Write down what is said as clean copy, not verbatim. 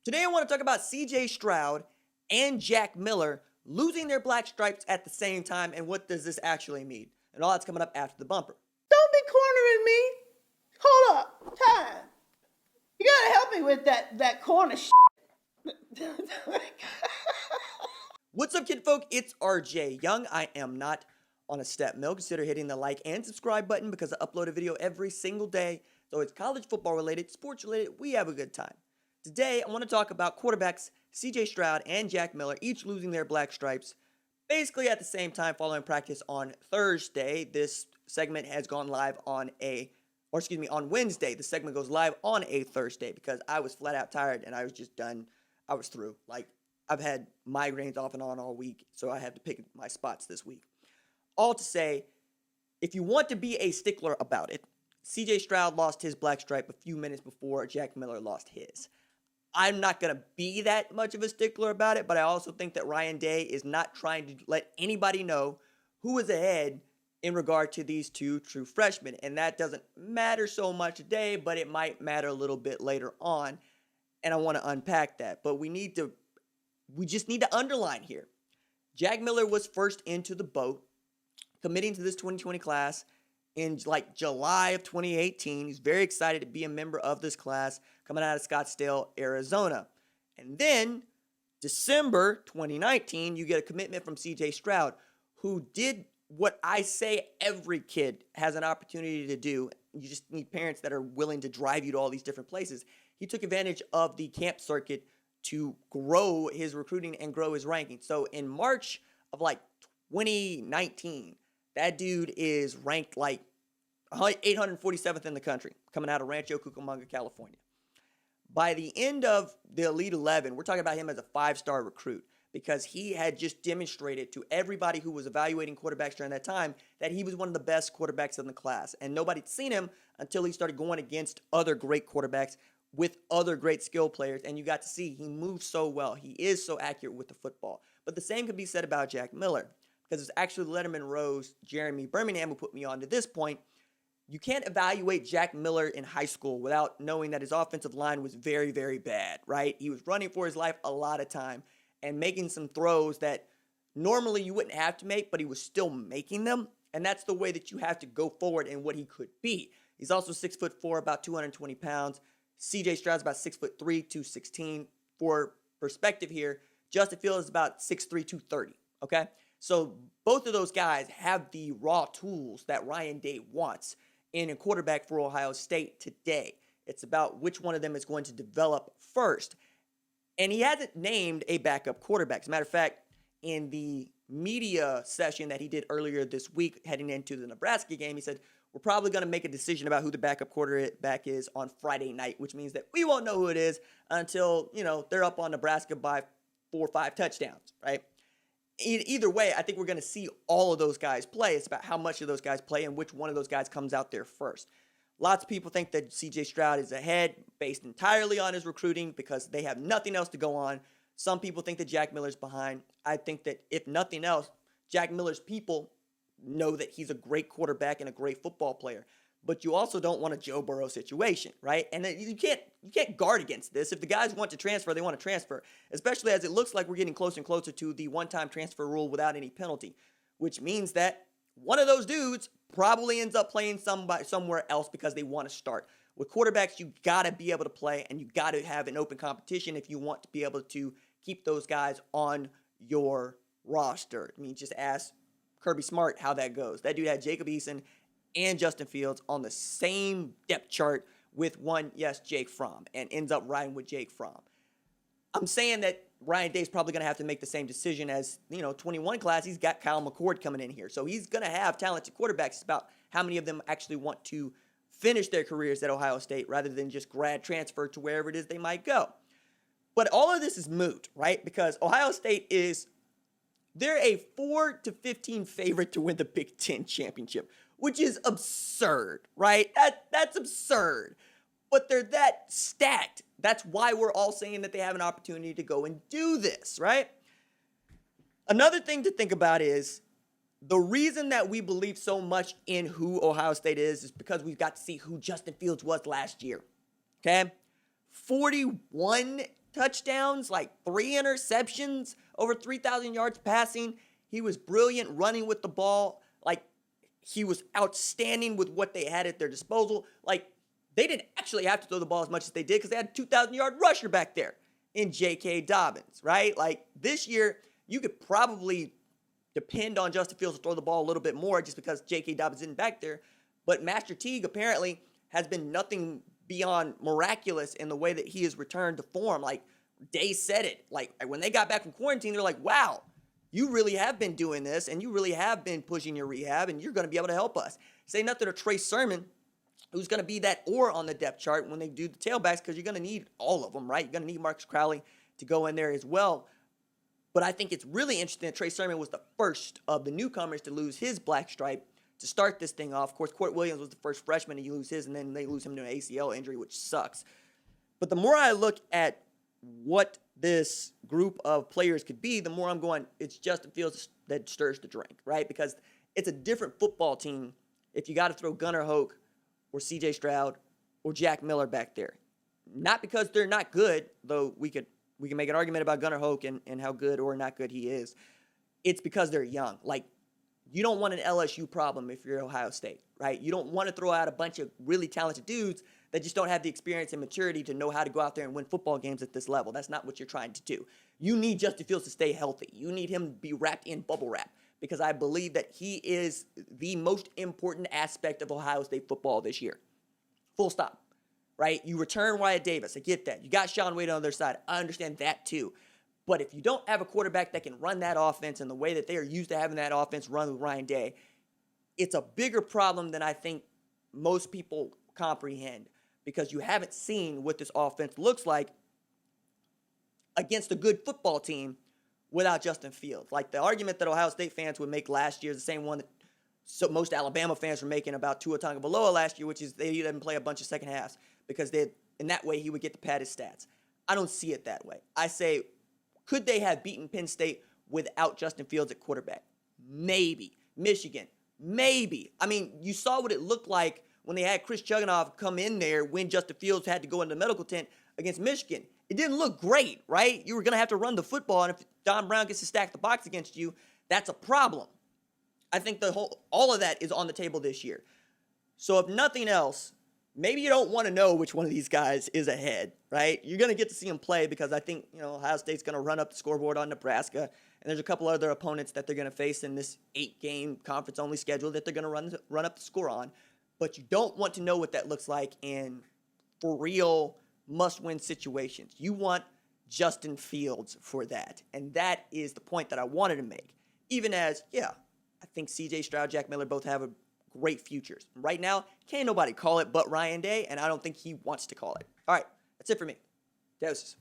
Today I want to talk about CJ Stroud and Jack Miller losing their black stripes at the same time, and what does this actually mean? And all that's coming up after the bumper. Don't be cornering me. Hold up. Time. You gotta help me with that corner shit. What's up, kid folk? It's RJ Young. I am not on a step mill. Consider hitting the like and subscribe button because I upload a video every single day. So it's college football related, sports related. We have a good time. Today, I want to talk about quarterbacks CJ Stroud and Jack Miller, each losing their black stripes basically at the same time following practice on Thursday. This segment has gone live on Wednesday. The segment goes live on a Thursday because I was flat out tired and I was just done. I was through. I've had migraines off and on all week, so I have to pick my spots this week. All to say, if you want to be a stickler about it, CJ Stroud lost his black stripe a few minutes before Jack Miller lost his. I'm not going to be that much of a stickler about it, but I also think that Ryan Day is not trying to let anybody know who is ahead in regard to these two true freshmen. And that doesn't matter so much today, but it might matter a little bit later on. And I want to unpack that. But we just need to underline here. Jack Miller was first into the boat, committing to this 2020 class in July of 2018. He's very excited to be a member of this class coming out of Scottsdale, Arizona. And then December 2019, you get a commitment from CJ Stroud, who did what I say every kid has an opportunity to do. You just need parents that are willing to drive you to all these different places. He took advantage of the camp circuit to grow his recruiting and grow his ranking. So in March of 2019, that dude is ranked 847th in the country, coming out of Rancho Cucamonga, California. By the end of the Elite 11, we're talking about him as a 5-star recruit because he had just demonstrated to everybody who was evaluating quarterbacks during that time that he was one of the best quarterbacks in the class. And nobody'd seen him until he started going against other great quarterbacks with other great skill players. And you got to see he moves so well. He is so accurate with the football. But the same could be said about Jack Miller, because it's actually Letterman Rose, Jeremy Birmingham, who put me on to this point. You can't evaluate Jack Miller in high school without knowing that his offensive line was very, very bad, right? He was running for his life a lot of time and making some throws that normally you wouldn't have to make, but he was still making them. And that's the way that you have to go forward in what he could be. He's also 6'4", about 220 pounds. CJ Stroud's about 6'3", 216. For perspective here, Justin Fields is about 6'3", 230, okay? So both of those guys have the raw tools that Ryan Day wants in a quarterback for Ohio State today. It's about which one of them is going to develop first. And he hasn't named a backup quarterback. As a matter of fact, in the media session that he did earlier this week heading into the Nebraska game, he said, we're probably going to make a decision about who the backup quarterback is on Friday night, which means that we won't know who it is until, they're up on Nebraska by 4 or 5 touchdowns, right? Either way, I think we're going to see all of those guys play. It's about how much of those guys play and which one of those guys comes out there first. Lots of people think that CJ Stroud is ahead based entirely on his recruiting because they have nothing else to go on. Some people think that Jack Miller's behind. I think that if nothing else, Jack Miller's people know that he's a great quarterback and a great football player. But you also don't want a Joe Burrow situation, right? And you can't guard against this. If the guys want to transfer, they want to transfer, especially as it looks like we're getting closer and closer to the one-time transfer rule without any penalty, which means that one of those dudes probably ends up playing somewhere else because they want to start. With quarterbacks, you got to be able to play, and you got to have an open competition if you want to be able to keep those guys on your roster. I mean, just ask Kirby Smart how that goes. That dude had Jacob Eason and Justin Fields on the same depth chart with Jake Fromm, and ends up riding with Jake Fromm. I'm saying that Ryan Day's probably going to have to make the same decision as, 21 class. He's got Kyle McCord coming in here. So he's going to have talented quarterbacks. It's about how many of them actually want to finish their careers at Ohio State rather than just grad transfer to wherever it is they might go. But all of this is moot, right? Because Ohio State they're a 4-15 favorite to win the Big Ten championship, which is absurd, right? That's absurd. But they're that stacked. That's why we're all saying that they have an opportunity to go and do this, right? Another thing to think about is the reason that we believe so much in who Ohio State is because we've got to see who Justin Fields was last year, okay? 41 touchdowns, like 3 interceptions, over 3,000 yards passing. He was brilliant running with the ball. Like, he was outstanding with what they had at their disposal. Like, they didn't actually have to throw the ball as much as they did because they had a 2,000-yard rusher back there in J.K. Dobbins, right? Like, this year, you could probably depend on Justin Fields to throw the ball a little bit more just because J.K. Dobbins isn't back there. But Master Teague apparently has been nothing beyond miraculous in the way that he has returned to form. Like, Day said it. Like, when they got back from quarantine, they're like, wow, you really have been doing this, and you really have been pushing your rehab, and you're going to be able to help us. Say nothing to Trey Sermon, who's going to be that or on the depth chart when they do the tailbacks, because you're going to need all of them, right? You're going to need Marcus Crowley to go in there as well. But I think it's really interesting that Trey Sermon was the first of the newcomers to lose his black stripe to start this thing off. Of course, Court Williams was the first freshman to lose his, and then they lose him to an ACL injury, which sucks. But the more I look at what this group of players could be, the more I'm going, it's Justin Fields that stirs the drink, right? Because it's a different football team if you got to throw Gunnar Hoke or CJ Stroud or Jack Miller back there. Not because they're not good, though we can make an argument about Gunnar Hoke and how good or not good he is. It's because they're young. Like, you don't want an LSU problem if you're Ohio State, right? You don't want to throw out a bunch of really talented dudes that just don't have the experience and maturity to know how to go out there and win football games at this level. That's not what you're trying to do. You need Justin Fields to stay healthy. You need him to be wrapped in bubble wrap because I believe that he is the most important aspect of Ohio State football this year. Full stop, right? You return Wyatt Davis. I get that. You got Sean Wade on the other side. I understand that too. But if you don't have a quarterback that can run that offense in the way that they are used to having that offense run with Ryan Day, it's a bigger problem than I think most people comprehend because you haven't seen what this offense looks like against a good football team without Justin Fields. Like the argument that Ohio State fans would make last year is the same one that most Alabama fans were making about Tua Tagovailoa last year, which is they didn't play a bunch of second halves because in that way he would get to pad his stats. I don't see it that way. I say, could they have beaten Penn State without Justin Fields at quarterback? Maybe. Michigan? Maybe. I mean, you saw what it looked like when they had Chris Chugunov come in there when Justin Fields had to go into the medical tent against Michigan. It didn't look great, right? You were going to have to run the football, and if Don Brown gets to stack the box against you, that's a problem. I think all of that is on the table this year. So if nothing else, maybe you don't want to know which one of these guys is ahead, right? You're going to get to see them play because I think, Ohio State's going to run up the scoreboard on Nebraska, and there's a couple other opponents that they're going to face in this 8-game conference-only schedule that they're going to run up the score on. But you don't want to know what that looks like in for real must-win situations. You want Justin Fields for that, and that is the point that I wanted to make. Even as, I think CJ Stroud, Jack Miller both have great futures. Right now, can't nobody call it but Ryan Day, and I don't think he wants to call it. All right, that's it for me. Deuces.